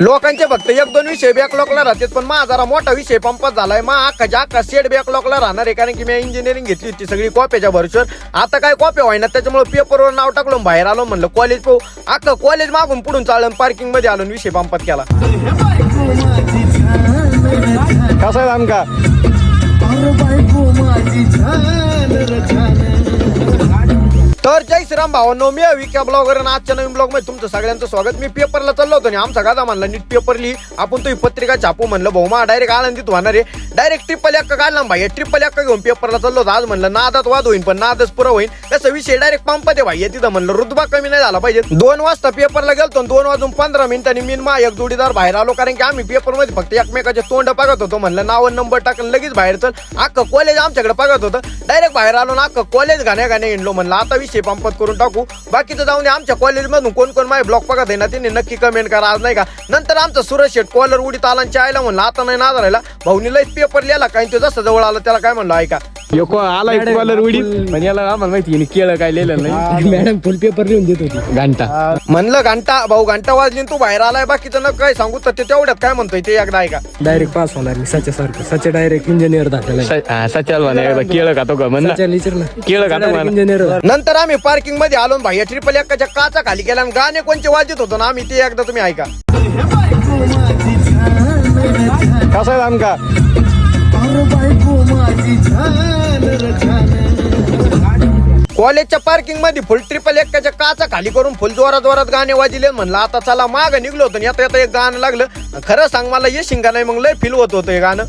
लोकांचे फक्त एक दोन विषय बॅकलॉगला राहतात, पण माझा जरा मोठा विषय पंपात झालाय. मग अख्खा सेट बॅकलॉगला राहणार आहे, कारण की मी इंजिनिअरिंग घेतली होती सगळी कॉप्याच्या भरशीवर. आता काय कॉप्या व्हायना, त्याच्यामुळे पेपरवर नाव टाकलो, बाहेर आलो, म्हणलं कॉलेज पाहू. अख्खं कॉलेज मागून पुढून चाललं, पार्किंग मध्ये आलो, विषय पंपात केला. कसा आहे आमका तर जय श्रीराम भावांनो, मी विक्या ब्लॉगर आणि आजच्या नवीन ब्लॉग मध्ये तुमचं सगळ्यांचं स्वागत. मी पेपरला चाललो होतो आणि आमचा गादा म्हणला नीट पेपर लिही, आपण तो पत्रिका छापू. म्हणलं भाऊ मा डायरेक्ट आनंदित होणार आहे. डायरेक्ट ट्रिपल एक्का काढला भाई, ट्रिपल एक्का घेऊन पेपरला चाललो होतो. आज म्हणलं नादात वाद होईल, पण नादच पुरा होईल. त्याचा विषय डायरेक्ट पंपात आहे भाई. तिथं म्हणलं रुतबा कमी नाही झाला पाहिजे. 2 वाजता पेपरला गेलतो, 2:15 मी मा एक जोडीदार बाहेर आलो, कारण की आम्ही पेपर मध्ये फक्त एकमेकाचे तोंड बघत होतो. म्हणलं नाव नंबर टाकून लगेच बाहेर चल. अख्खं कॉलेज आमच्याकडे बघत होतं. डायरेक्ट बाहेर आलो ना, अख्खं कॉलेज गाण्या हिंडलो. म्हणलं आता विषय पंपात करून टाकू. बाकीचं जाऊन आमच्या कॉलेज मधून कोण कोण माझे ब्लॉग बघत आहे ना, त्यांनी नक्की कमेंट करा आज, नाही का. नंतर आमचा सुरेश शेट कॉलर उडीत आला आणि चायला म्हणलं आता नाही नाद राहिला. भाऊनी लईच पेपर लिहिला, काही तो जसं जवळ आला त्याला काय म्हणलं ऐका आला कॉलर उडीत, पण याला आम्हाला माहिती केळं काय लिहिलं नाही. मॅडम फुल पेपर लिहून देत होती. घंटा म्हणलं घंटा भाऊ, घंटा वाजली तू बाहेर आलाय. बाकीचं न काय सांगू, तर ते तेवढ्यात काय म्हणतोय ते एकदा ऐका. डायरेक्ट पास होणार मी सच्यासारखं. सच्या डायरेक्ट इंजिनियर दाखवला. सचाल म्हणा एकदा केळं खातो का म्हणलं, केळं खातो म्हणा. इंजिनियर नंतर आम्ही पार्किंग मध्ये आलो, भाई ट्रिपल एक्काच्या काचा खाली केला आणि गाणे कोणचे वाजत होतो ना आम्ही, ते एकदा तुम्ही ऐका. कसं आहे आमका कॉलेजच्या पार्किंग मध्ये फुल ट्रिपल एक्काच्या काचा खाली करून फुल जोरात गाणे वाजले. म्हणलं आता चला माग निघलो होतो, येता येता एक गाणं लागलं. खरं सांग मला ये शिंगा नाही, मग लय फील होत होतं हे गाणं.